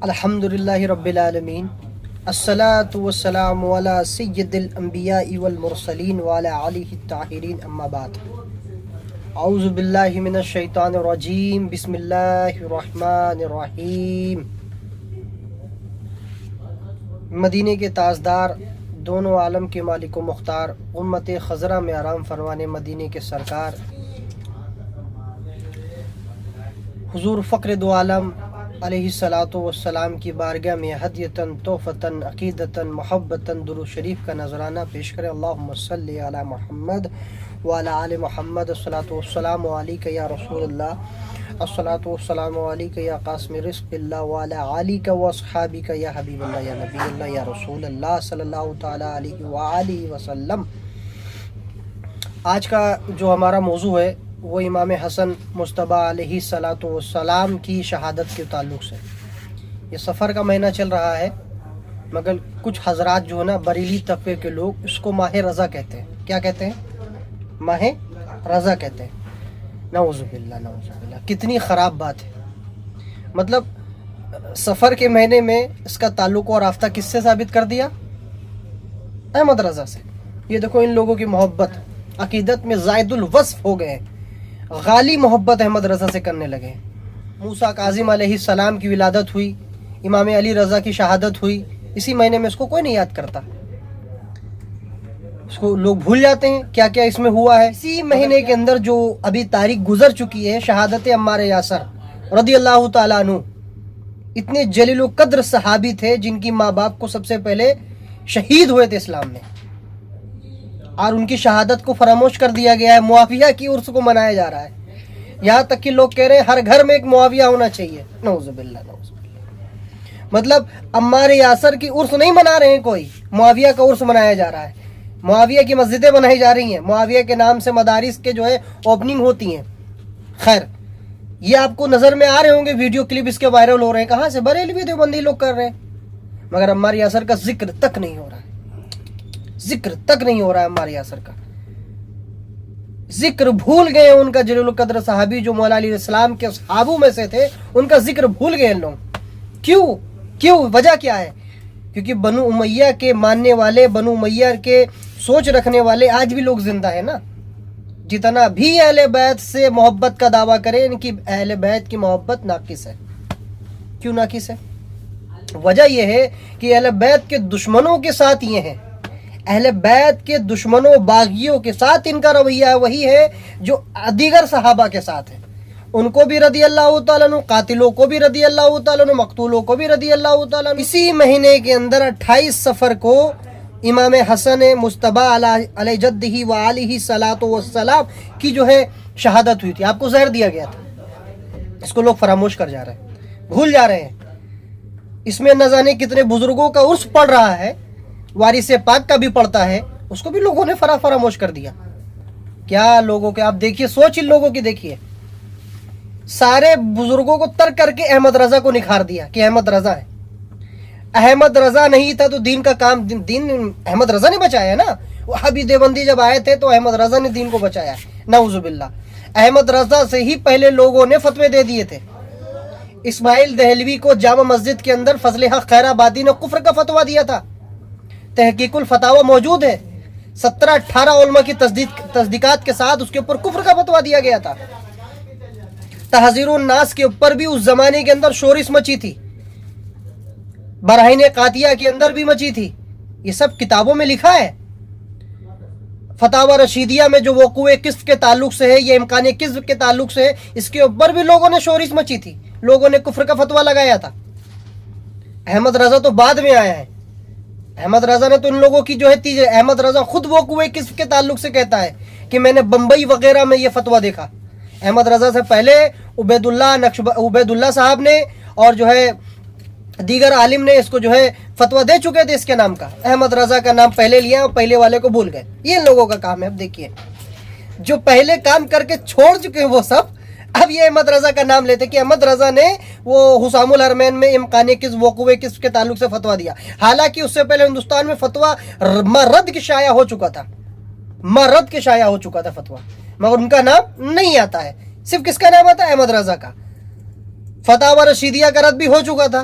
الحمدللہ رب العالمین الصلاۃ والسلام علی سید الانبیاء والمرسلین وعلی آلہ الطاہرین اما بعد اعوذ باللہ من الشیطان الرجیم بسم اللہ الرحمن الرحیم۔ مدینے کے تاجدار، دونوں عالم کے مالک و مختار، امت خضرہ میں آرام فرمانے مدینے کے سرکار حضور فقر دو عالم علیہ الصلاۃ والسلام کی بارگاہ میں ہدیتاً تحفتاً عقیدتاً محبتاً درود شریف کا نذرانہ پیش کریں۔ اللہم صلی علی محمد وعلی آل محمد۔ الصلاۃ والسلام علیک یا رسول اللہ، الصلاۃ والسلام علیک یا قاسم رزق اللہ، وعلی آلک واصحابک یا حبیب اللہ یا نبی اللہ یا رسول اللہ صلی اللہ تعالی علیہ وآلہ وسلم۔ آج کا جو ہمارا موضوع ہے وہ امام حسن مجتبیٰ علیہ الصلاۃ والسلام کی شہادت کے تعلق سے۔ یہ سفر کا مہینہ چل رہا ہے، مگر کچھ حضرات جو ہے نا بریلی طبقے کے لوگ اس کو ماہ رضا کہتے ہیں۔ کیا کہتے ہیں؟ ماہ رضا کہتے ہیں۔ نعوذ باللہ نعوذ باللہ، کتنی خراب بات ہے۔ مطلب سفر کے مہینے میں اس کا تعلق اور رابطہ کس سے ثابت کر دیا؟ احمد رضا سے۔ یہ دیکھو ان لوگوں کی محبت عقیدت میں زائد الوصف ہو گئے ہیں، غالی محبت احمد رضا سے کرنے لگے ہیں۔ موسیٰ کاظم علیہ السلام کی ولادت ہوئی، امام علی رضا کی شہادت ہوئی، اسی مہینے میں اس کو کوئی نہیں یاد کرتا، اس کو لوگ بھول جاتے ہیں کیا کیا اس میں ہوا ہے۔ اسی مہینے کے اندر جو ابھی تاریخ گزر چکی ہے، شہادت عمار یاسر رضی اللہ تعالیٰ عنہ، اتنے جلیل و قدر صحابی تھے جن کی ماں باپ کو سب سے پہلے شہید ہوئے تھے اسلام میں، اور ان کی شہادت کو فراموش کر دیا گیا ہے۔ معاویہ کی عرس کو منایا جا رہا ہے، یہاں تک کہ لوگ کہہ رہے ہیں ہر گھر میں ایک معاویہ ہونا چاہیے۔ نعوذ باللہ نعوذ باللہ۔ مطلب عمار یاسر کی عرس نہیں منا رہے ہیں، کوئی معاویہ کا عرس منایا جا رہا ہے، معاویہ کی مسجدیں بنائی جا رہی ہیں، معاویہ کے نام سے مدارس کے جو ہے اوپننگ ہوتی ہیں۔ خیر، یہ آپ کو نظر میں آ رہے ہوں گے، ویڈیو کلپ اس کے وائرل ہو رہے ہیں، کہاں سے؟ بریلوی دیوبندی لوگ کر رہے ہیں، مگر عمار یاسر کا ذکر تک نہیں ہو رہا ہے، ذکر تک نہیں ہو رہا ہے عمار یاسر کا۔ ذکر بھول گئے ان کا جلیل القدر صحابی جو مولا علیہ السلام کے صحابوں میں سے تھے، ان کا ذکر بھول گئے ان لوگ۔ کیوں وجہ کیا ہے؟ کیونکہ بنو امیہ کے ماننے والے، بنو امیہ کے سوچ رکھنے والے آج بھی لوگ زندہ ہیں نا۔ جتنا بھی اہل بیت سے محبت کا دعویٰ کریں، ان کی اہل بیت کی محبت ناقص ہے۔ کیوں ناقص ہے؟ وجہ یہ ہے کہ اہل بیت کے دشمنوں کے ساتھ یہ ہیں، اہل بیت کے دشمنوں باغیوں کے ساتھ ان کا رویہ وہی ہے جو دیگر صحابہ کے ساتھ ہے۔ ان کو بھی رضی اللہ تعالیٰ عنہ، قاتلوں کو بھی رضی اللہ تعالیٰ عنہ، مقتولوں کو بھی رضی اللہ تعالیٰ عنہ۔ اسی مہینے کے اندر 28 صفر کو امام حسن مجتبیٰ علیہ جدہ و آلہ الصلاۃ والسلام کی جو ہے شہادت ہوئی تھی۔ آپ کو زہر دیا گیا تھا، اس کو لوگ فراموش کر جا رہے ہیں، بھول جا رہے ہیں۔ اس میں نہ جانے کتنے بزرگوں کا عرس پڑ رہا ہے، وارث پاک کا بھی پڑتا ہے، اس کو بھی لوگوں نے فراموش کر دیا۔ کیا لوگوں کے، آپ دیکھیے سوچ ان لوگوں کی دیکھیے، سارے بزرگوں کو ترک کر کے احمد رضا کو نکھار دیا کہ احمد رضا ہے۔ احمد رضا نہیں تھا تو دین کا کام، دین احمد رضا نے بچایا نا۔ وہابی دیوبندی جب آئے تھے تو احمد رضا نے دین کو بچایا۔ نعوذ باللہ، احمد رضا سے ہی پہلے لوگوں نے فتوے دے دیے تھے۔ اسماعیل دہلوی کو جامع مسجد کے اندر فضل حق خیر آبادی نے کفر کا فتویٰ دیا تھا، تحقیق الفتاوی موجود ہے، 17-18 علماء کی تصدیقات کے ساتھ اس کے اوپر کفر کا فتویٰ دیا گیا تھا۔ تحذیر الناس کے اوپر بھی اس زمانے کے اندر شورش مچی تھی، براہین قاطعہ کے اندر بھی مچی تھی، یہ سب کتابوں میں لکھا ہے۔ فتاوی رشیدیہ میں جو وقوع قذف کے تعلق سے ہے، یہ امکان قذف کے تعلق سے ہے، اس کے اوپر بھی لوگوں نے شورش مچی تھی، لوگوں نے کفر کا فتویٰ لگایا تھا۔ احمد رضا تو بعد میں آیا ہے، احمد رضا نے تو ان لوگوں کی جو ہے، احمد رضا خود وقوع قذف کے تعلق سے کہتا ہے کہ میں نے بمبئی وغیرہ میں یہ فتویٰ دیکھا۔ احمد رضا سے پہلے عبید اللہ صاحب نے اور جو ہے دیگر عالم نے اس کو جو ہے فتویٰ دے چکے تھے اس کے نام کا۔ احمد رضا کا نام پہلے لیا اور پہلے والے کو بھول گئے، یہ ان لوگوں کا کام ہے۔ اب دیکھیے جو پہلے کام کر کے چھوڑ چکے ہیں وہ سب، اب یہ احمد رضا کا نام لیتے کہ احمد رضا نے وہ حسام الحرمین میں امکان قذف، وقوع قذف کے تعلق سے فتویٰ دیا، حالانکہ اس سے پہلے ہندوستان میں فتویٰ مرد کی شائع ہو چکا تھا، مرد کے شائع ہو چکا تھا فتویٰ، مگر ان کا نام نہیں آتا ہے۔ صرف کس کا نام آتا ہے؟ احمد رضا کا۔ فتاوی رشیدیہ کا رد بھی ہو چکا تھا،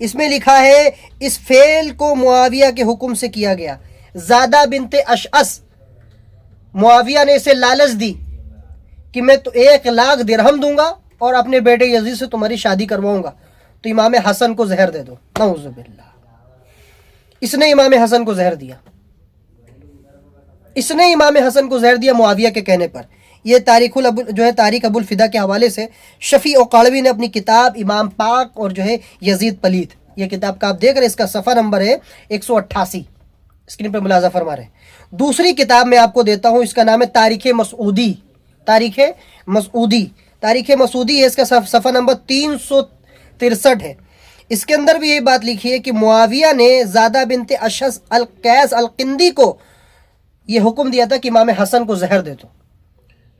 اس میں لکھا ہے اس فعل کو معاویہ کے حکم سے کیا گیا. زادہ بنت اشعث، معاویہ نے اسے لالچ دی کہ میں تو 1,00,000 درہم دوں گا اور اپنے بیٹے یزید سے تمہاری شادی کرواؤں گا، تو امام حسن کو زہر دے دو. نعوذ باللہ. اس نے امام حسن کو زہر دیا، اس نے امام حسن کو زہر دیا معاویہ کے کہنے پر. یہ تاریخ ابو الفدا کے حوالے سے شفیع اوقاڑوی نے اپنی کتاب امام پاک اور یزید پلید، یہ کتاب کا آپ دیکھ رہے ہیں، اس کا صفحہ نمبر ہے 188، اسکرین پہ ملاحظہ فرما رہے ہیں. دوسری کتاب میں آپ کو دیتا ہوں، اس کا نام ہے تاریخ مسعودی. تاریخ مسعودی ہے، اس کا صفحہ نمبر 363 ہے. اس کے اندر بھی یہی بات لکھی ہے کہ معاویہ نے زادہ بنت اشعث القیس القندی کو یہ حکم دیا تھا کہ امام حسن کو زہر دے دو،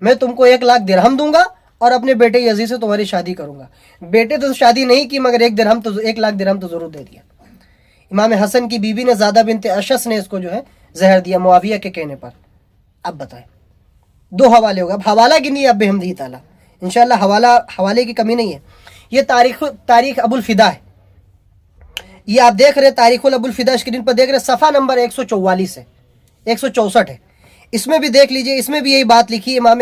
میں تم کو 1,00,000 درہم دوں گا اور اپنے بیٹے یزید سے تمہاری شادی کروں گا. بیٹے تو شادی نہیں کی مگر 1,00,000 درہم تو ضرور دے دیا. امام حسن کی بیوی نے زادہ بنت اشعث نے اس کو زہر دیا معاویہ کے کہنے پر. اب بتائیں، 2 حوالے ہوگا. اب حوالہ گنی اب بحمدہ تعالیٰ انشاءاللہ، حوالے کی کمی نہیں ہے. یہ تاریخ ابو الفدا ہے، یہ آپ دیکھ رہے تاریخ ابو الفدا، اسکرین پر دیکھ رہے، صفحہ نمبر 144 ہے، 164 ہے. اس میں بھی دیکھ لیجئے، اس میں بھی یہی بات لکھی. امام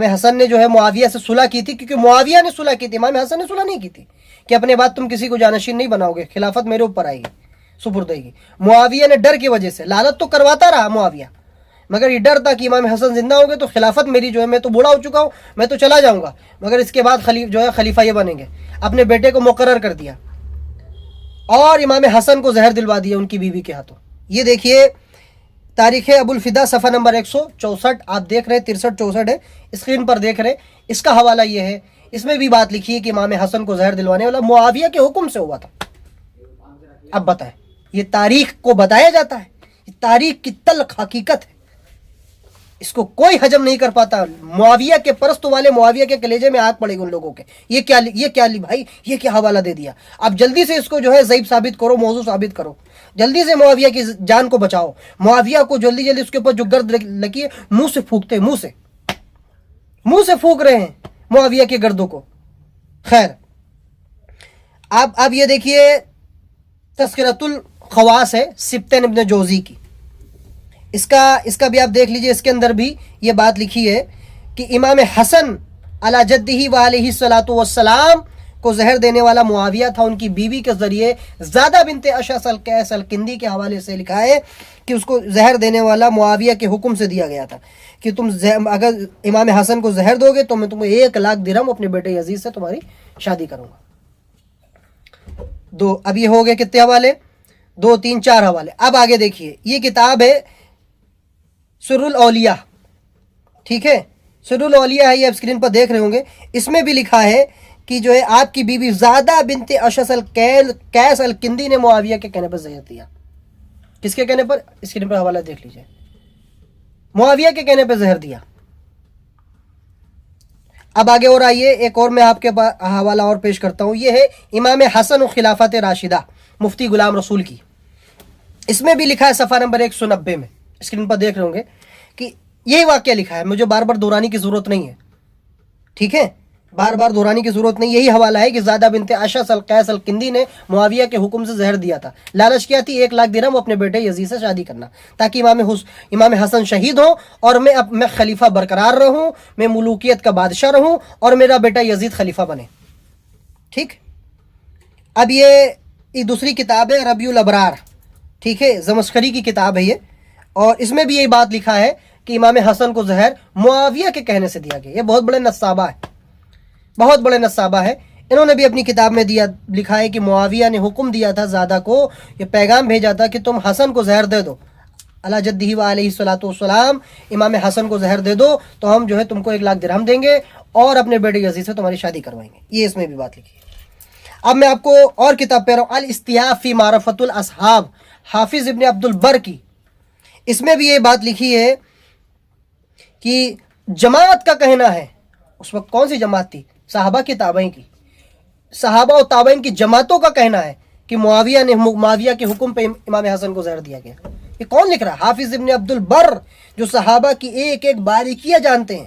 حسن نے معاویہ سے صلح کی تھی، کیونکہ معاویہ نے صلح کی تھی، امام حسن نے صلح نہیں کی تھی کہ اپنے بعد تم کسی کو جانشین نہیں بناؤ گے، خلافت میرے اوپر آئے گی، سپردگی. معاویہ نے ڈر کی وجہ سے لعنت تو کرواتا رہا معاویہ، مگر یہ ڈر تھا کہ امام حسن زندہ ہوں گے تو خلافت میری میں تو بوڑھا ہو چکا ہوں، میں تو چلا جاؤں گا، مگر اس کے بعد خلیفہ یہ بنیں گے. اپنے بیٹے کو مقرر کر دیا اور امام حسن کو زہر دلوا دیا ان کی بیوی کے ہاتھوں. یہ دیکھیے تاریخ ابو الفدا صفحہ نمبر 164، آپ دیکھ رہے 63-64 ہے، اسکرین پر دیکھ رہے. اس کا حوالہ یہ ہے، اس میں بھی بات لکھی ہے کہ امام حسن کو زہر دلوانے والا معاویہ کے حکم سے ہوا تھا. اب بتائیں، یہ تاریخ کو بتایا جاتا ہے، یہ تاریخ کی تلخ حقیقت ہے، اس کو کوئی ہجم نہیں کر پاتا. معاویہ کے پرستوں والے معاویہ کے کلیجے میں آگ پڑے گی ان لوگوں کے. یہ کیا بھائی، یہ کیا حوالہ دے دیا. اب جلدی سے اس کو ضعیف ثابت کرو، موضوع ثابت کرو، جلدی سے معاویہ کی جان کو بچاؤ. معاویہ کو جلدی اس کے اوپر جو گرد لگی ہے، منہ سے پھونکتے، منہ سے پھونک رہے ہیں معاویہ کے گردوں کو. خیر، اب یہ دیکھیے تذکرۃ الخواص ہے سبطین ابن جوزی کی، اس کا بھی آپ دیکھ لیجئے. اس کے اندر بھی یہ بات لکھی ہے کہ امام حسن علی جدہ و علیہ الصلوۃ والسلام کو زہر دینے والا معاویہ تھا. ان کی بیوی کے ذریعے زادہ بنت اشعث القیس القندی کے حوالے سے لکھا ہے کہ اس کو زہر دینے والا معاویہ کے حکم سے دیا گیا تھا کہ تم اگر امام حسن کو زہر دو گے تو میں تمہیں 1,00,000 درہم اپنے بیٹے یزید سے تمہاری شادی کروں گا. اب یہ ہو گئے کتنے حوالے؟ 2 3 4 حوالے. اب آگے دیکھیے، یہ کتاب ہے سر الاولیاء، ٹھیک ہے، سر الاولیاء ہے، یہ آپ اسکرین پر دیکھ رہے ہوں گے. اس میں بھی لکھا ہے کہ آپ کی بیوی زادہ بنت اشعث القیس القندی نے معاویہ کے کہنے پر زہر دیا. کس کے کہنے پر؟ اسکرین پر حوالہ دیکھ لیجئے، معاویہ کے کہنے پر زہر دیا. اب آگے اور آئیے، ایک اور میں آپ کے حوالہ اور پیش کرتا ہوں. یہ ہے امام حسن و خلافت راشدہ مفتی غلام رسول کی. اس میں بھی لکھا ہے صفحہ نمبر 190 میں، اسکرین پر دیکھ رہے ہوں گے کہ یہی واقعہ لکھا ہے. مجھے بار بار دہرانے کی ضرورت نہیں ہے، ٹھیک ہے، بار بار دہرانے کی ضرورت نہیں. یہی حوالہ ہے کہ زادہ بنت اشعث القیس القندی نے معاویہ کے حکم سے زہر دیا تھا. لالچ کیا تھی؟ 1,00,000 درہم اپنے بیٹے یزید سے شادی کرنا، تاکہ امام حسن شہید ہوں اور میں خلیفہ برقرار رہوں، میں ملوکیت کا بادشاہ رہوں اور میرا بیٹا یزید خلیفہ بنے. ٹھیک. اب یہ دوسری کتاب ہے ربیع الابرار، ٹھیک ہے، زمخشری کی کتاب ہے یہ، اور اس میں بھی یہی بات لکھا ہے کہ امام حسن کو زہر معاویہ کے کہنے سے دیا گیا. یہ بہت بڑے نصابہ ہے. انہوں نے بھی اپنی کتاب میں لکھا ہے کہ معاویہ نے حکم دیا تھا زادہ کو، یہ پیغام بھیجا تھا کہ تم حسن کو زہر دے دو، علی جدہ و علیہ الصلوۃ والسلام، امام حسن کو زہر دے دو تو ہم تم کو 1,00,000 درہم دیں گے اور اپنے بیٹے یزید سے تمہاری شادی کروائیں گے. یہ اس میں بھی بات لکھی ہے. اب میں آپ کو اور کتاب پڑھ رہا ہوں، الاستیاف فی معرفت الاصحاب، حافظ ابن عبد البر کی. اس میں بھی یہ بات لکھی ہے کہ جماعت کا کہنا ہے، اس وقت کون سی جماعت تھی؟ صحابہ کی تابعین کی، صحابہ و تابعین کی جماعتوں کا کہنا ہے کہ معاویہ کے حکم پہ امام حسن کو زہر دیا گیا. یہ کون لکھ رہا ہے؟ حافظ ابن عبد البر، جو صحابہ کی ایک ایک باریکیاں جانتے ہیں،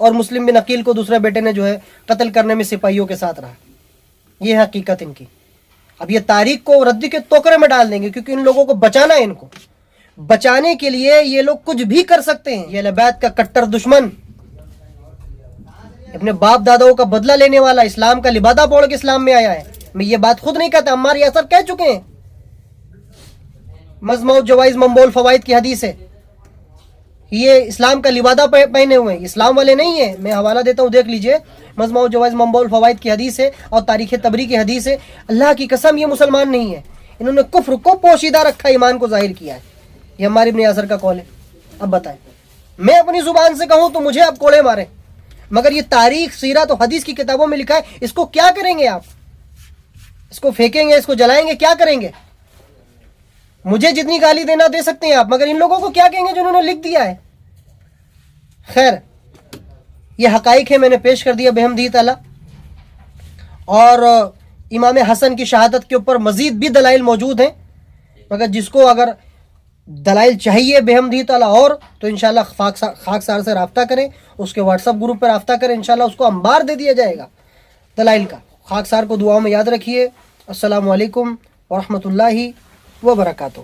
اور مسلم بن عقیل کو دوسرے بیٹے نے جو ہے قتل کرنے میں سپاہیوں کے ساتھ رہا. یہ ہے حقیقت ان کی. اب یہ تاریخ کو ردی کے ٹوکرے میں ڈال دیں گے کیونکہ ان لوگوں کو بچانا ہے. ان کو بچانے کے لیے یہ لوگ کچھ بھی کر سکتے ہیں. یہ اہل بیت کا کٹر دشمن، اپنے باپ داداؤں کا بدلہ لینے والا، اسلام کا لبادہ پوڑ کے اسلام میں آیا ہے. میں یہ بات خود نہیں کہتا، عمار یاسر کہہ چکے ہیں. مجموع جوائز منبول فوائد کی حدیث ہے. یہ اسلام کا لبادہ پہنے ہوئے ہیں، اسلام والے نہیں ہیں. میں حوالہ دیتا ہوں، دیکھ لیجئے. مجموع جوائز منبول فوائد کی حدیث ہے اور تاریخ تبری کی حدیث ہے. اللہ کی قسم یہ مسلمان نہیں ہے. انہوں نے کفر کو پوشیدہ رکھا، ایمان کو ظاہر کیا ہے. یہ عمار ابن یاسر کا قول ہے. اب بتائیں، میں اپنی زبان سے کہوں تو مجھے اب کوڑے مارے، مگر یہ تاریخ، سیرت اور حدیث کی کتابوں میں لکھا ہے. اس کو کیا کریں گے آپ؟ اس کو پھینکیں گے، اس کو جلائیں گے، کیا کریں گے؟ مجھے جتنی گالی دینا دے سکتے ہیں آپ، مگر ان لوگوں کو کیا کہیں گے جو انہوں نے لکھ دیا ہے؟ خیر، یہ حقائق ہے، میں نے پیش کر دیا بحمدہ تعالی. اور امام حسن کی شہادت کے اوپر مزید بھی دلائل موجود ہیں، مگر جس کو اگر دلائل چاہیے بحمدہ تعالی اور تو انشاءاللہ خاکسار سے رابطہ کریں، اس کے واٹس ایپ گروپ پر رابطہ کریں. انشاءاللہ اس کو انبار دے دیا جائے گا دلائل کا. خاکسار کو دعاؤں میں یاد رکھیے. السلام علیکم ورحمۃ اللہ وبرکاتہ.